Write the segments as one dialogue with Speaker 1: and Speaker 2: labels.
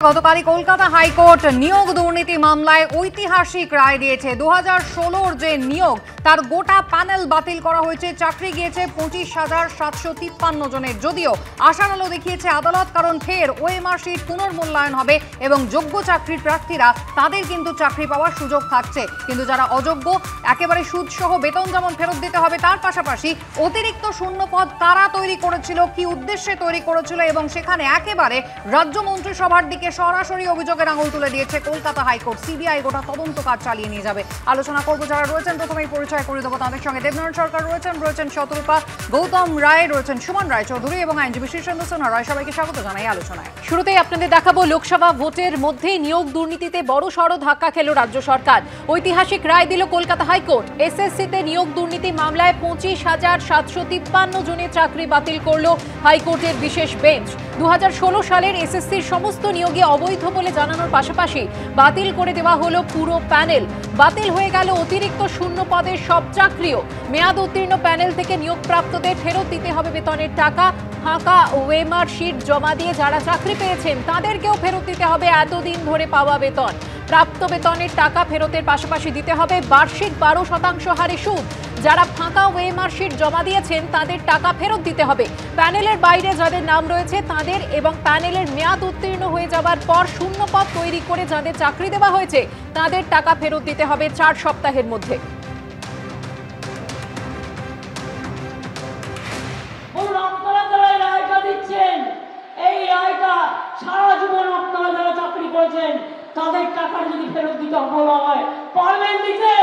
Speaker 1: গতকালই কলকাতা হাইকোর্ট নিয়োগ দুর্নীতি মামলায় ঐতিহাসিক রায় দিয়েছে। 2016-র যে নিয়োগ তার গোটা প্যানেল বাতিল করা হয়েছে। চাকরি গিয়েছে 25,753 জনের। যদিও আশার আলো দেখিয়েছে আদালত, কারণ ফের ওএমআর শিট পুনর্মূল্যায়ন হবে এবং যোগ্য চাকরির প্রার্থীরা তাদের কিন্তু চাকরি পাওয়ার সুযোগ থাকছে। কিন্তু যারা অযোগ্য, একেবারে সুদসহ বেতন যেমন ফেরত দিতে হবে, তার পাশাপাশি অতিরিক্ত শূন্য পদ কারা তৈরি করেছিল, কি উদ্দেশ্যে তৈরি করেছিল, এবং সেখানে একেবারে রাজ্য মন্ত্রিসভার দিকে সরাসরি অভিযোগের আঙুল তুলে দিয়েছে কলকাতা হাইকোর্ট। সিবিআই গোটা তদন্ত কাজ চালিয়ে নিয়ে যাবে। আলোচনা করব যারা রয়েছেন, প্রথমেই পরিচয় করে দেবো তাদের সঙ্গে। দেবনারায়ণ সরকার রয়েছেন শতরূপা, গৌতম রায় রয়েছেন, সুমন রায় চৌধুরী এবং আইনজীবী শীর্ষেন্দু সিনহা রায়। সবাইকে স্বাগত জানাই আলোচনায়।
Speaker 2: শুরুতেই আপনাদের দেখাবো লোকসভা ভোটের মধ্যে নিয়োগ দুর্নীতিতে বড় সড় ধাক্কা খেল রাজ্য সরকার। ঐতিহাসিক রায় দিল কলকাতা হাইকোর্ট। এসএসসিতে নিয়োগ দুর্নীতি মামলায় 25,753 জনের চাকরি বাতিল করল হাইকোর্টের বিশেষ বেঞ্চ। 2016 সালের এসএসসির সমস্ত নিয়োগে অবৈধ বলে জানানোর পাশাপাশি বাতিল করে দেওয়া হলো পুরো প্যানেল। বাতিল হয়ে গেল অতিরিক্ত শূন্য পদের সব চাকরিও। মেয়াদ উত্তীর্ণ প্যানেল থেকে নিয়োগপ্রাপ্তদের ফেরত দিতে হবে বেতনের টাকা। ফাঁকা ওএমআর শিট জমা দিয়ে যারা চাকরি পেয়েছেন তাদেরকেও ফেরত দিতে হবে এতদিন ধরে পাওয়া বেতন। প্রাপ্ত বেতনের টাকা ফেরতের পাশাপাশি দিতে হবে বার্ষিক 12% হারে সুদ। যারা ফাঁকা ওএমআর শিট জমা দিয়েছেন তাদের টাকা ফেরত দিতে হবে। প্যানেলের বাইরে যাদের নাম রয়েছে তাদের এবং প্যানেলের মেয়াদ উত্তীর্ণ হয়ে যাওয়ার পর শূন্য পদ তৈরি করে যাদের চাকরি দেওয়া হয়েছে তাদের টাকা ফেরত দিতে হবে 4 সপ্তাহের মধ্যে।
Speaker 3: এই রায়টা সারা জীবন আপনারা যারা চাকরি করেছেন তাদের টাকা যদি ফেরত দিতে বলা হয়, পারবেন দিতে?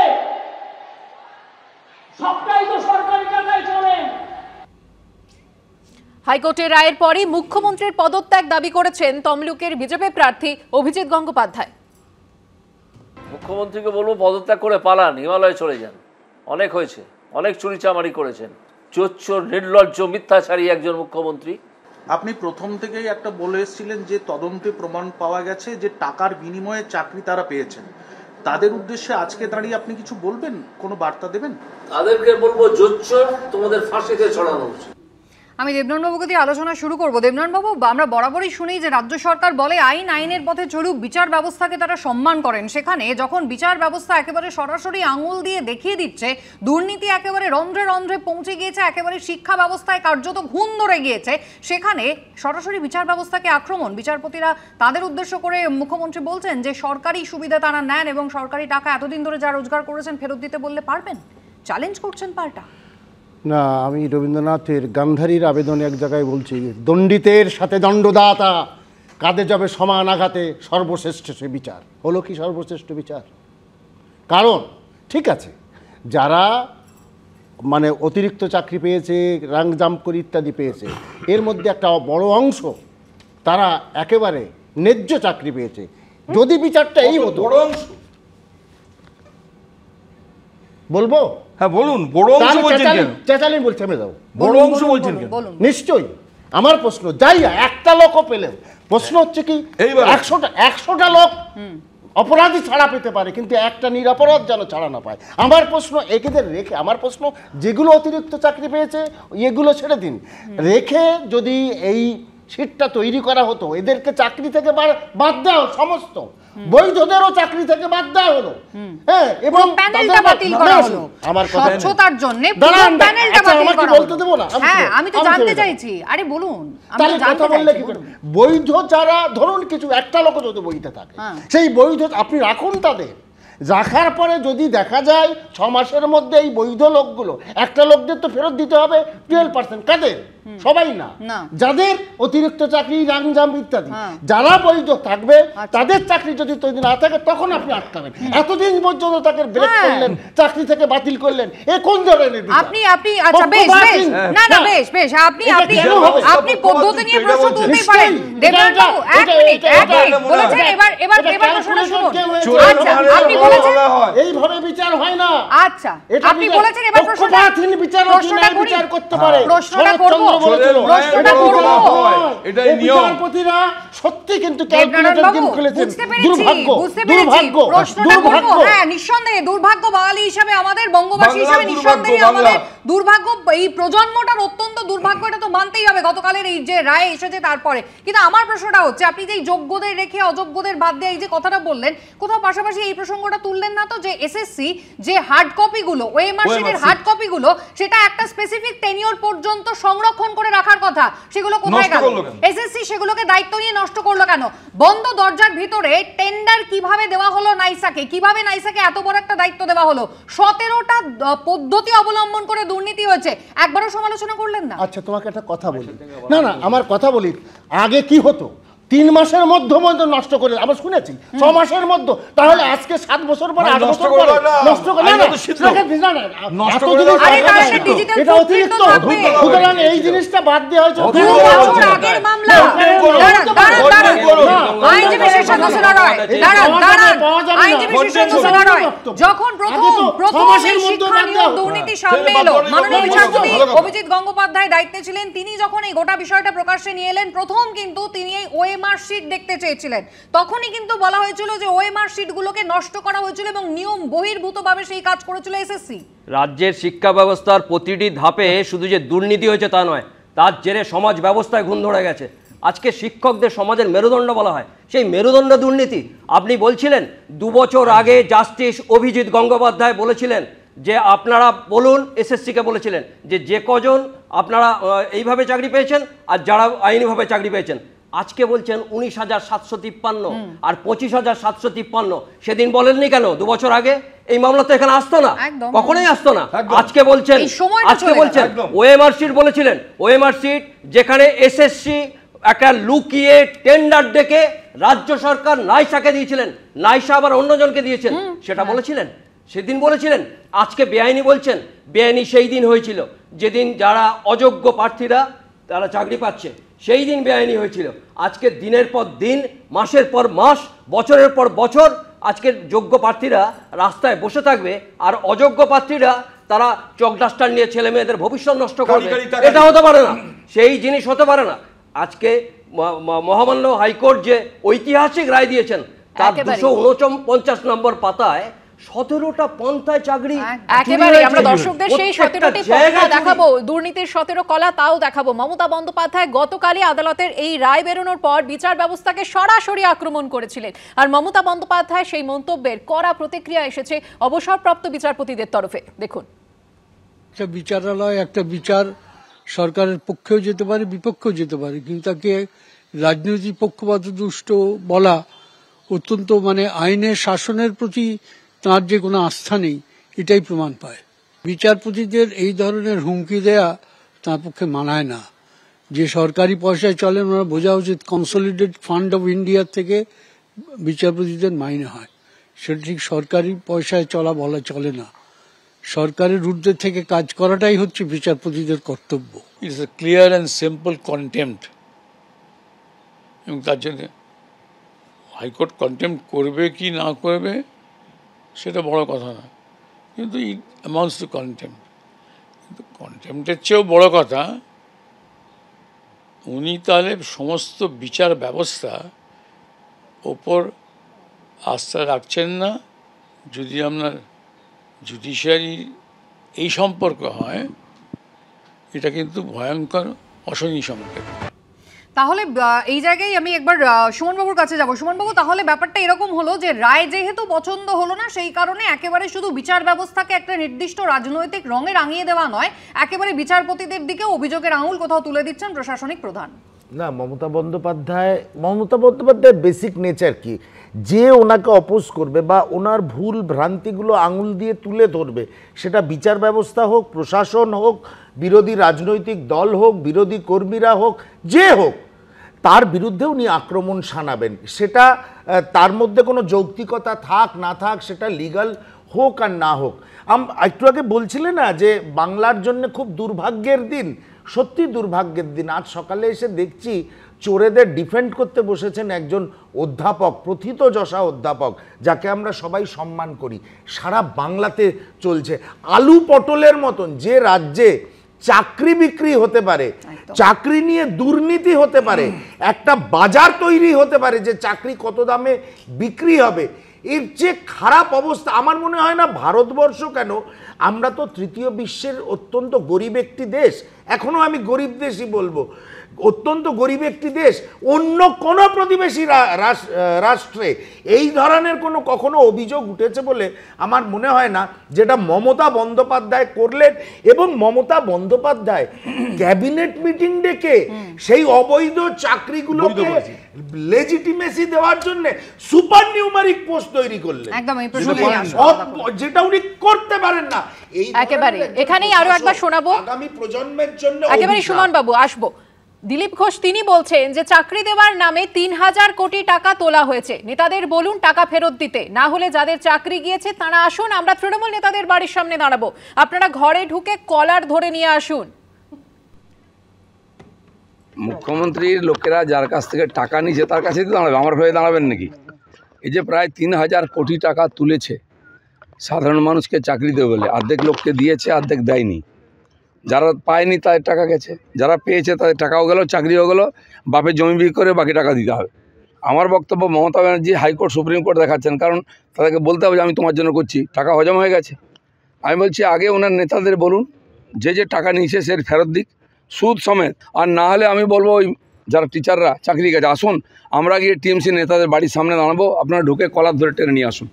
Speaker 3: সবটাই তো সরকারি টাকায় চলে।
Speaker 2: হাইকোর্টের রায়ের পরই মুখ্যমন্ত্রীর পদত্যাগ দাবি করেছেন তমলুকের বিজেপি প্রার্থী অভিজিৎ গঙ্গোপাধ্যায়।
Speaker 4: মুখ্যমন্ত্রীকে বলবো পদত্যাগ করে পালান, হিমালয়ে চলে যান। অনেক হয়েছে, অনেক চুরিচামারি করেছেন। চোর, নির্লজ্জ, মিথ্যাচারী একজন মুখ্যমন্ত্রী।
Speaker 5: আপনি প্রথম থেকেই একটা বলে এসেছিলেন যে তদন্তে প্রমাণ পাওয়া গেছে যে টাকার বিনিময়ে চাকরি তারা পেয়েছেন। তাদের উদ্দেশ্যে আজকে দাঁড়িয়ে আপনি কিছু বলবেন, কোনো বার্তা দেবেন?
Speaker 4: তাদেরকে বলবো জোচ্চোর, তোমাদের ফাঁসিতে ছড়ানো উচিত।
Speaker 1: আমি দেবনারায়ণবাবুকে দিয়ে আলোচনা শুরু করবো। দেবনারায়ণবাবু, আমরা বরাবরই শুনি যে রাজ্য সরকার বলে আইনের পথে চলুক, বিচার ব্যবস্থাকে তারা সম্মান করেন। সেখানে যখন বিচার ব্যবস্থা একেবারে সরাসরি আঙুল দিয়ে দেখিয়ে দিচ্ছে দুর্নীতি একেবারে রন্ধ্রে রন্ধ্রে পৌঁছে গিয়েছে, একেবারে শিক্ষা ব্যবস্থায় কার্যত ঘুণ ধরে গিয়েছে, সেখানে সরাসরি বিচার ব্যবস্থাকে আক্রমণ। বিচারপতিরা তাদের উদ্দেশ্য করে মুখ্যমন্ত্রী বলছেন যে সরকারি সুবিধা তারা নেন এবং সরকারি টাকা এতদিন ধরে যা রোজগার করেছেন ফেরত দিতে বললে পারবেন। চ্যালেঞ্জ করছেন পাল্টা।
Speaker 6: না, আমি রবীন্দ্রনাথের গান্ধারীর আবেদনে এক জায়গায় বলছি, দণ্ডিতের সাথে দণ্ডদাতা কাঁধে যাবে সমান আঘাতে, সর্বশ্রেষ্ঠ সে বিচার। হলো কি সর্বশ্রেষ্ঠ বিচার? কারণ ঠিক আছে, যারা মানে অতিরিক্ত চাকরি পেয়েছে, রাং জাম্প করে ইত্যাদি পেয়েছে, এর মধ্যে একটা বড় অংশ তারা একেবারে ন্যায্য চাকরি পেয়েছে। যদি বিচারটা এই হতো, বড় অংশ বলবো,
Speaker 7: হ্যাঁ বলুন, বড় অংশ বলছেন কেন?
Speaker 6: চেঁচালেন বলছে, আমি দাও
Speaker 7: বড় অংশ বলছেন কেন?
Speaker 6: নিশ্চয়ই আমার প্রশ্ন, যাই একটা লোকও পেলেও প্রশ্ন হচ্ছে কি, 100টা লোক অপরাধী ছাড়া পেতে পারে, কিন্তু একটা নিরাপরাধ যেন ছাড়া না পায়। আমার প্রশ্ন একেদের রেখে, আমার প্রশ্ন যেগুলো অতিরিক্ত চাকরি পেয়েছে এগুলো ছেড়ে দিন, রেখে যদি এই সিটটা তৈরি করা হতো, এদেরকে চাকরি থেকে বাদ দেওয়া, সমস্ত বৈধদেরও চাকরি থেকে বাদ দেওয়া হলো। হ্যাঁ, এবং
Speaker 1: প্যানেলটা বাতিল করা হলো আমার কথা, স্বচ্ছতার জন্য প্যানেলটা বাতিল করা হলো। বলতে দেব না? হ্যাঁ, আমি তো জানতে চাইছি। আরে বলুন, আমি জানতে চাইছি।
Speaker 6: বৈধ যারা, ধরুন কিছু একটা লোক যদি বৈধ থাকে, সেই বৈধ আপনি রাখুন, তাদের রাখার পরে যদি দেখা যায় 6 মাসের মধ্যে এই বৈধ লোকগুলো, একটা লোকদের তো ফেরত দিতে হবে 12%। কাদের? সবাই না, যাদের অতিরিক্ত চাকরি, রাংজাম ইত্যাদি, যারা বৈধ থাকবে তাদের চাকরি যদি তৈরি না থাকে তখন আপনি আটকাবেন। এতদিন পর্যন্ত তাকে ব্রেক করলেন, চাকরি থেকে বাতিল করলেন, এ কোন ধরনের বিচার?
Speaker 1: আপনি আচ্ছা বেশ না বেশ আপনি পদ্ধতি নিয়ে প্রশ্ন তুলতেই পারেন। দেবনারায়ণবাবু এক মিনিট বলেছেন, এবার প্রশ্নটা শুনুন। আচ্ছা, আপনি বলেছেন
Speaker 6: এইভাবে বিচার হয় না।
Speaker 1: আচ্ছা, আপনি বলেছেন এবার প্রশ্নটা
Speaker 6: বিচার করতে পারে।
Speaker 1: প্রশ্নটা করব
Speaker 6: বলেছিল
Speaker 7: এটাই নিয়ম।
Speaker 6: বিচারপতিরা সত্যি কিন্তু ক্যালকুলেটর গেম খেলেছেন। দুর্ভাগ্য, দুর্ভাগ্য,
Speaker 1: দুর্ভাগ্য। হ্যাঁ, নিঃসন্দেহে দুর্ভাগ্য। বাঙালি হিসাবে, আমাদের বঙ্গবাসী হিসাবে নিঃসন্দেহে আমাদের দুর্ভাগ্য, এই প্রজন্মটার অত্যন্ত দুর্ভাগ্য, এটা তো মানতেই হবে গতকালের এই যে রায় এসেছে তারপরে। কিন্তু আমার প্রশ্নটা হচ্ছে, আপনি যে যোগ্যদের রেখে অযোগ্যদের বাদ দিয়ে এই যে কথাটা বললেন, কোথাও পাশাপাশি এই প্রসঙ্গটা তুললেন না তো যে এসএসসি যে হার্ড কপিগুলো, ওএমআর শিটের হার্ড কপিগুলো, সেটা একটা স্পেসিফিক টেনিওর পর্যন্ত সংরক্ষণ করে রাখার কথা, সেগুলো কোথায় গেল? এসএসসি সেগুলোকে দায়িত্ব নিয়ে নষ্ট করলো কেন? বন্ধ দরজার ভিতরে টেন্ডার কিভাবে দেওয়া হলো নাইসাকে? কিভাবে নাইসাকে এত বড় একটা দায়িত্ব দেওয়া হলো? 17টা পদ্ধতি অবলম্বন করে দুর্নীতি হয়েছে, একবারও সমালোচনা করলেন না।
Speaker 6: আচ্ছা, তোমাকে একটা কথা বলি, না না আমার কথা বলি, আগে কি হতো 3 মাসের মধ্যে নষ্ট করে, আমরা শুনেছি 6 মাসের মধ্যে, তাহলে আজকে 7 বছর পরে 8 বছর পরে নষ্ট করে এটা অতিরিক্ত। সুতরাং এই জিনিসটা বাদ দেওয়া হয়েছে।
Speaker 1: যখন প্রথম দুর্নীতি সামনে এলো, মাননীয় বিচারপতি অভিজিৎ গঙ্গোপাধ্যায় দায়িত্বে ছিলেন, তিনি যখন এই গোটা বিষয়টা প্রকাশ্যে নিয়ে এলেন, প্রথম কিন্তু তিনি এই ওএমআর শিট দেখতে চেয়েছিলেন। তখনই কিন্তু বলা হয়েছিল যে ওএমআর শিটগুলোকে নষ্ট করা হয়েছিল এবং নিয়ম বহির্ভূতভাবে সেই কাজ করেছিল এসএসসি।
Speaker 8: রাজ্যের শিক্ষা ব্যবস্থার প্রতিটি ধাপে শুধু যে দুর্নীতি হয়েছে তা নয়, তার জেরে সমাজ ব্যবস্থায় ঘুণ ধরে গেছে। আজকে শিক্ষকদের সমাজের মেরুদণ্ড বলা হয়, সেই মেরুদণ্ড দুর্নীতি। আপনি বলছিলেন 2 বছর আগে জাস্টিস অভিজিৎ গঙ্গোপাধ্যায় বলেছিলেন যে আপনারা বলুন, এসএসসিকে বলেছিলেন যে কজন আপনারা এইভাবে চাকরি পেয়েছেন আর যারা আইনিভাবে চাকরি পেয়েছেন। আজকে বলছেন 19,753 আর 25,753। সেদিন বলেননি কেন? 2 বছর আগে এই মামলা তো এখানে আসতো না, কখনোই আসতো না। আজকে বলছেন ওএমআর শিট বলেছিলেন, ওএমআর শিট যেখানে এসএসসি একটা লুকিয়ে টেন্ডার ডেকে রাজ্য সরকার নাইসাকে দিয়েছিলেন, নাইসা আবার অন্যজনকে দিয়েছেন, সেটা বলেছিলেন, সেদিন বলেছিলেন। আজকে বেআইনি বলছেন। বেআইনি সেই দিন হয়েছিল যেদিন যারা অযোগ্য প্রার্থীরা তারা চাকরি পাচ্ছে, সেই দিন বেআইনি হয়েছিল। আজকে দিনের পর দিন, মাসের পর মাস, বছরের পর বছর আজকে যোগ্য প্রার্থীরা রাস্তায় বসে থাকবে আর অযোগ্য প্রার্থীরা তারা চক ডাস্টার নিয়ে ছেলে মেয়েদের ভবিষ্যৎ নষ্ট করবে। এটা হতে পারে না, সেই জিনিস হতে পারে না। আজকে মহামান্য হাইকোর্ট যে ঐতিহাসিক রায় দিয়েছেন, তার 249 নম্বর পাতায় 17টা পন্থায় চাকরি।
Speaker 2: একেবারে আমরা দর্শকদের সেই 17টি পন্থা দেখাবো, দুর্নীতির 17 কলা, তাও দেখাবো। মমতা বন্দ্যোপাধ্যায় গতকালই আদালতের এই রায় বেরোনোর পর বিচার ব্যবস্থাকে সরাসরি আক্রমণ করেছিলেন, আর মমতা বন্দ্যোপাধ্যায় সেই মন্তব্যের কড়া প্রতিক্রিয়া এসেছে অবসরপ্রাপ্ত বিচারপতিদের তরফে। দেখুন,
Speaker 9: একটা বিচারালয়, একটা বিচার সরকারের পক্ষেও যেতে পারে, বিপক্ষেও যেতে পারে, কিন্তু তাকে রাজনৈতিক পক্ষপাতদুষ্ট বলা অত্যন্ত আইনের শাসনের প্রতি তার যে কোনো আস্থা নেই, এটাই প্রমাণ পায়। বিচারপতিদের এই ধরনের হুমকি দেয়া তার পক্ষে মানায় না। যে সরকারি পয়সায় চলেন, ওনারা বোঝা উচিত কনসলিডেটেড ফান্ড অফ ইন্ডিয়ার থেকে বিচারপতিদের মাইনে হয়, সেটা ঠিক সরকারি পয়সায় বলা চলে না। সরকারের ঊর্ধ্বে থেকে কাজ করাটাই হচ্ছে বিচারপতিদের কর্তব্য।
Speaker 10: It's a clear and simple contempt, এবং তার জন্য হাইকোর্ট কন্টেম্পট করবে কি না করবে সেটা বড় কথা না, কিন্তু ইট অ্যামাউন্টস টু কন্টেম্পট। কিন্তু কন্টেম্পটের চেয়েও বড় কথা, উনি তাহলে সমস্ত বিচার ব্যবস্থা ওপর আস্থা রাখছেন না। যদি আপনার জুডিশিয়ারি এই সম্পর্ক হয়, এটা কিন্তু ভয়ঙ্কর অশনি সংকেত।
Speaker 1: তাহলে এই জায়গায় আমি একবার সুমনবাবুর কাছে যাব। সুমনবাবু, তাহলে ব্যাপারটা এরকম হলো যে রায় যেহেতু পছন্দ হলো না, সেই কারণে একেবারে শুধু বিচার ব্যবস্থাকে একটা নির্দিষ্ট রাজনৈতিক রঙে রাঙিয়ে দেওয়া নয়, একেবারে বিচারপতিদের দিকে অভিযোগের আঙুল কোথাও তুলে দিচ্ছেন প্রশাসনিক প্রধান।
Speaker 11: না, মমতা বন্দ্যোপাধ্যায়ের বেসিক নেচার কি, যে ওনাকে অপোজ করবে বা ওনার ভুল ভ্রান্তিগুলো আঙুল দিয়ে তুলে ধরবে, সেটা বিচার ব্যবস্থা হোক, প্রশাসন হোক, বিরোধী রাজনৈতিক দল হোক, বিরোধী কর্মীরা হোক, যে হোক, তার বিরুদ্ধে উনি আক্রমণ শানাবেন। সেটা তার মধ্যে কোনো যৌক্তিকতা থাক না থাক, সেটা লিগাল হোক আর না হোক। একটু আগে বলছিলেন না যে বাংলার জন্য খুব দুর্ভাগ্যের দিন, সত্যি দুর্ভাগ্যের দিন। আজ সকালে এসে দেখছি চোরেদের ডিফেন্ড করতে বসেছেন একজন অধ্যাপক, প্রথিতযশা অধ্যাপক, যাকে আমরা সবাই সম্মান করি। সারা বাংলাতে চলছে আলু পটলের মতন। যে রাজ্যে চাকরি বিক্রি হতে পারে, চাকরি নিয়ে দুর্নীতি হতে পারে, একটা বাজার তৈরি হতে পারে যে চাকরি কত দামে বিক্রি হবে। এর যে খারাপ অবস্থা, আমার মনে হয় না ভারতবর্ষ কেন, আমরা তো তৃতীয় বিশ্বের অত্যন্ত গরিব একটি দেশ, এখনো আমি গরিব দেশই বলবো, অত্যন্ত গরিব একটি দেশ, অন্য কোনো প্রতিবেশী রাষ্ট্রে এই ধরনের কোনো কখনো অভিযোগ উঠেছে বলে আমার মনে হয় না, যেটা মমতা বন্দ্যোপাধ্যায় করলেন। এবং মমতা বন্দ্যোপাধ্যায় ক্যাবিনেট মিটিং ডেকে সেই অবৈধ চাকরিগুলোকে লেজিটিমেসি দেওয়ার জন্য সুপার নিউমারিক পোস্ট তৈরি করলেন, যেটা উনি করতে পারেন না। এই
Speaker 2: একেবারে এখানেই আরো একবার শোনাবো
Speaker 11: আগামী প্রজন্মের জন্য।
Speaker 2: একেবারে সুমন বাবু আসবো। দিলীপ ঘোষ তিনি বলছেন যে চাকরি দেওয়ার নামে ৩,০০০ কোটি টাকা তোলা হয়েছে, নেতাদের বলুন টাকা ফেরত দিতে, না হলে যাদের চাকরি গিয়েছে তারা আসুন, আমরা তৃণমূল নেতাদের বাড়ির সামনে দাঁড়াবো, আপনারা ঘরে ঢুকে কলার ধরে নিয়ে আসুন।
Speaker 12: মুখ্যমন্ত্রীর লোকেরা যার কাছ থেকে টাকা নিয়েছে তার কাছেই তো দাঁড়াবে, আমার হয়ে দাঁড়াবেন নাকি? এই যে প্রায় ৩,০০০ কোটি টাকা তুলেছে সাধারণ মানুষকে চাকরি দেবে বলে, অর্ধেক লোককে দিয়েছে অর্ধেক দেয়নি, যারা পায়নি তাদের টাকা গেছে, যারা পেয়েছে তাদের টাকাও গেল, চাকরিও গেল, বাপের জমি বিক্রি করে বাকি টাকা দিতে হবে। আমার বক্তব্য, Mamata Banerjee high court supreme court দেখাচ্ছেন, কারণ তাদেরকে বলতে হবে যে আমি তোমার জন্য করছি, টাকা হজম হয়ে গেছে। আমি বলছি আগে ওনার নেতাদের বলুন যে যে টাকা নিয়েছে সে ফেরত দিক সুদ সমেত, আর না হলে আমি বলবো ওই যারা টিচাররা চাকরি গেছে আসুন, আমরা গিয়ে টিএমসি নেতাদের বাড়ির সামনে দাঁড়াবো, আপনারা ঢুকে কলার ধরে টেনে নিয়ে আসুন।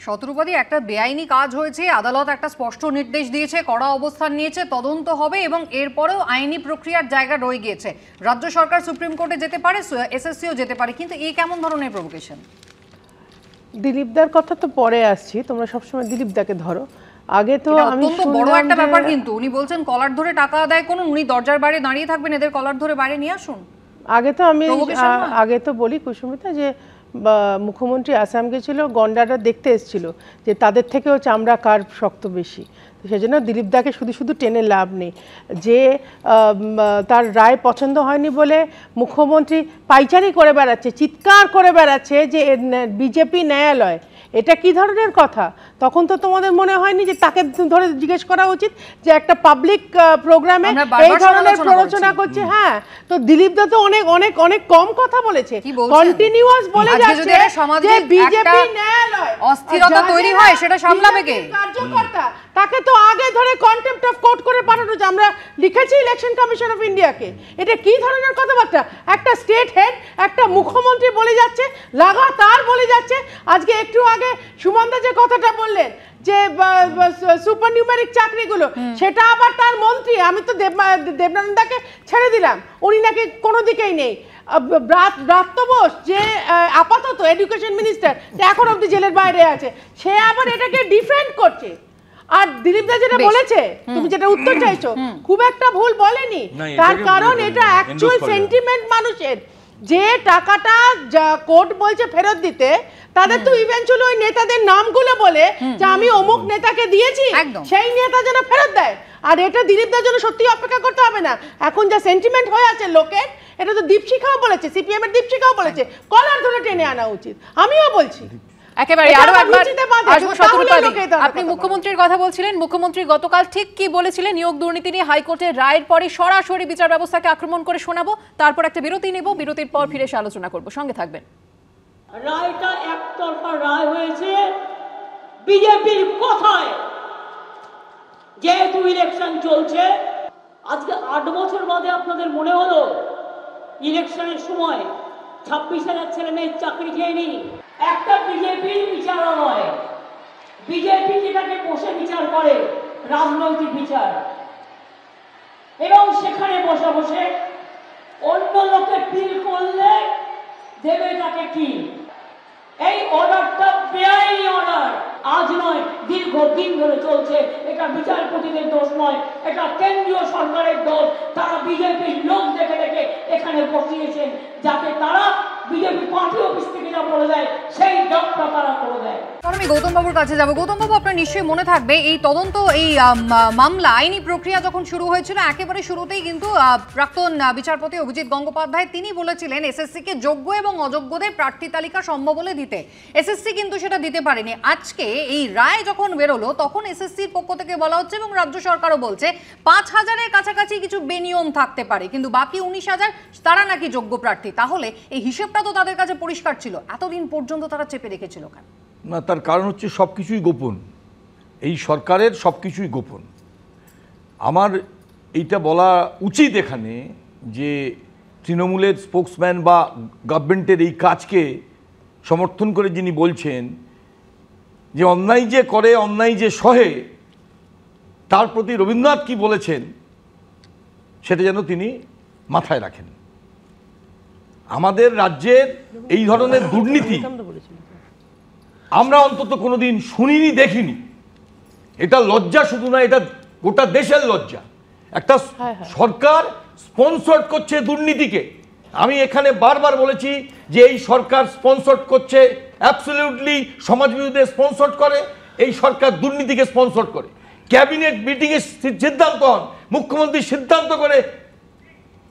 Speaker 1: শতরূপাদি, একটা বেআইনি কাজ হয়েছে, আদালত একটা স্পষ্ট নির্দেশ দিয়েছে, কড়া অবস্থান নিয়েছে, তদন্ত হবে এবং এরপরেও আইনি প্রক্রিয়ার জায়গা রয়ে গিয়েছে। রাজ্য সরকার সুপ্রিম কোর্টে যেতে পারে, এসএসসিও যেতে পারে, কিন্তু এই কেমন ধরনের প্রভোকেশন?
Speaker 13: দিলীপদার কথা তো পরে আসছি, তোমরা সবসময় দিলীপদাকে ধরো। আগে তো আমি
Speaker 1: বড় একটা ব্যাপার, কিন্তু উনি বলছেন কলার ধরে টাকা আদায় করুন, উনি দরজার বাইরে দাঁড়িয়ে থাকবেন, এদের কলার ধরে বাইরে নিয়ে আসুন।
Speaker 13: আগে তো বলি কুসুমিতা যে মুখ্যমন্ত্রী আসাম গেছিল, গন্ডারা দেখতে এসেছিল যে তাদের থেকেও চামড়া কার শক্ত বেশি, সেজন্য দিলীপদাকে শুধু শুধু টেনে লাভ নেই। যে তার রায় পছন্দ হয়নি বলে মুখ্যমন্ত্রী পাইচারি করে বেড়াচ্ছে, চিৎকার করে বেড়াচ্ছে যে বিজেপি ন্যায়ালয়, এটা কি ধরনের কথা? তখন তো তোমাদের মনে হয়নি যে তাকে ধরে জিজ্ঞেস করা উচিত যে একটা পাবলিক প্রোগ্রামে এই ধরনের প্ররোচনা করছে? হ্যাঁ, তো দিলীপদা তো অনেক অনেক অনেক কম কথা বলেছে, কন্টিনিউয়াস বলে যাচ্ছে যে বিজেপি ন্যায়ালয়
Speaker 1: অস্থিরতা তৈরি হয়, সেটা সামলাবে কে?
Speaker 13: কার্যকর্তা, তাকে তো আগে ধরে কন্টেম্পট অফ কোর্ট করে পাঠানো, আমরা লিখেছি ইলেকশন কমিশন অফ ইন্ডিয়াকে। এটা কি ধরনের কথাবার্তা? একটা স্টেট হেড, একটা মুখ্যমন্ত্রী বলে যাচ্ছে, লাগাতার বলে যাচ্ছে। আজকে একটু আগে সুমনদা যে কথাটা বললেন যে সুপার নিউমেরিক চাকরিগুলো, সেটা আবার তার মন্ত্রী, আমি তো দেবনানন্দাকে ছেড়ে দিলাম, উনি নাকি কোনো দিকেই নেই। ব্রাত্য বোস যে আপাতত এডুকেশন মিনিস্টার, এখন অব্দি জেলের বাইরে আছে, সে আবার এটাকে ডিফেন্ড করছে। আর দিলীপদা যেটা বলেছে, তুমি যেটা উত্তর চাইছো, খুব একটা ভুল বলেনি, তার কারণ এটা অ্যাকচুয়াল সেন্টিমেন্ট মানুষের। যে টাকাটা কোর্ট বলছে ফেরত দিতে, তাদের তো ইভেন্চুয়ালি ওই নেতাদের নামগুলো বলে যে আমি অমুক নেতাকে দিয়েছি, সেই নেতা যেন ফেরত দেয়। আর এটা দিলীপদার জন্য সত্যি অপেক্ষা করতে হবে না, এখন যা সেন্টিমেন্ট হয়ে আছে লোকের, এটা তো দীপশিখাও বলেছে, সিপিএম এর দীপশিখাও বলেছে, কলার ধরে টেনে আনা উচিত, আমিও বলছি।
Speaker 2: একেবারে আরো একবার আসবো শতরূপাদি, আপনি মুখ্যমন্ত্রীর কথা বলছিলেন, মুখ্যমন্ত্রী গতকাল ঠিক কি বলেছিলেন নিয়োগ দুর্নীতি নিয়ে হাইকোর্টের রায়ের পরে সরাসরি বিচার ব্যবস্থাকে আক্রমণ করে শোনাবো, তারপর একটা বিরতি নেব, বিরতির পর ফিরে এসে আলোচনা করব, সঙ্গে থাকবেন।
Speaker 3: রায়টা একতরফা রায় হয়েছে বিজেপির কথায়, যেহেতু ইলেকশন চলছে। আজকে 8 বছর বাদে আপনাদের মনে হলো ইলেকশনের সময় 26,000 ছেলে মেয়ের চাকরি খেয়নি। একটা বিজেপির বিচারালয়, বিজেপি যেটাকে বসে বিচার করে, রাজনৈতিক বিচার, এবং সেখানে বসে বসে অন্য লোকে পিল করলে দেবে তাকে কি? এই অর্ডারটা বেআইনি অর্ডার, আজ নয়, দীর্ঘদিন ধরে চলছে। এটা বিচারপতিদের দোষ নয়, এটা কেন্দ্রীয় সরকারের দোষ। তারা বিজেপির লোক দেখে দেখে এখানে বসিয়েছেন, যাতে তারা বিজেপি পার্টি অফিস থেকে যা বলে দেয় সেই জবটা তারা করে দেয়।
Speaker 1: আমি গৌতম বাবুর কাছে যাবো। গৌতম বাবু, আপনার নিশ্চয়ই মনে থাকবে এই তদন্ত, এই মামলা, আইনি প্রক্রিয়া যখন শুরু হয়েছিল একেবারে শুরুতেই কিন্তু প্রাক্তন বিচারপতি অভিজিৎ গঙ্গোপাধ্যায় তিনি বলেছিলেন এসএসসি কে যোগ্য এবং অযোগ্যদের প্রার্থী তালিকা সম্ভব বলে দিতে। এসএসসি কিন্তু সেটা দিতে পারেনি। আজকে এই রায় যখন বেরোলো তখন এসএসসির পক্ষ থেকে বলা হচ্ছে এবং রাজ্য সরকারও বলছে 5,000-এর কাছাকাছি কিছু বেনিয়ম থাকতে পারে, কিন্তু বাকি 19,000 তারা নাকি যোগ্য প্রার্থী। তাহলে এই হিসেবটা তো তাদের কাছে পরিষ্কার ছিল, এতদিন পর্যন্ত তারা চেপে রেখেছিল কেন?
Speaker 7: না, তার কারণ হচ্ছে সব কিছুই গোপন, এই সরকারের সব কিছুই গোপন। আমার এইটা বলা উচিত এখানে যে তৃণমূলের স্পোক্সম্যান বা গভর্নমেন্টের এই কাজকে সমর্থন করে যিনি বলছেন যে অন্যায় যে করে, অন্যায় যে সহে, তার প্রতি রবীন্দ্রনাথ কি বলেছেন সেটা যেন তিনি মাথায় রাখেন। আমাদের রাজ্যের এই ধরনের দুর্নীতি আমরা অন্তত কোনোদিন শুনিনি, দেখিনি। এটা লজ্জা শুধু না, এটা গোটা দেশের লজ্জা। একটা সরকার স্পন্সর করছে দুর্নীতিকে। আমি এখানে বারবার বলেছি যে এই সরকার স্পন্সর করছে, অ্যাবসলিউটলি সমাজবিরোধী স্পন্সর করে, এই সরকার দুর্নীতিকে স্পন্সর করে। ক্যাবিনেট মিটিংয়ে সিদ্ধান্ত হন, মুখ্যমন্ত্রী সিদ্ধান্ত করে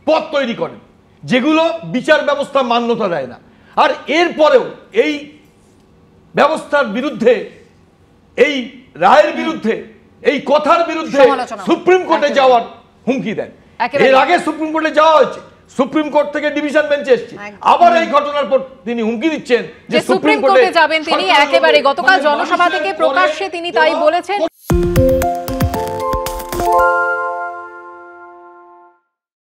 Speaker 7: পথ তৈরি করেন যেগুলো বিচার ব্যবস্থা মান্যতা দেয় না। আর এরপরেও এই ব্যবস্থার বিরুদ্ধে, এই রায়ের বিরুদ্ধে, এই কথার বিরুদ্ধে সুপ্রিম কোর্টে যাওয়ার হুমকি দেন। এর আগে সুপ্রিম কোর্টে যাওয়া হয়েছে, সুপ্রিম কোর্ট থেকে ডিভিশন বেঞ্চে এসেছে, আবার এই ঘটনার পর তিনি হুমকি দিচ্ছেন
Speaker 2: যে সুপ্রিম কোর্টে যাবেন তিনি। একেবারে গতকাল জনসভা থেকে প্রকাশ্যে তিনি তাই বলেছেন।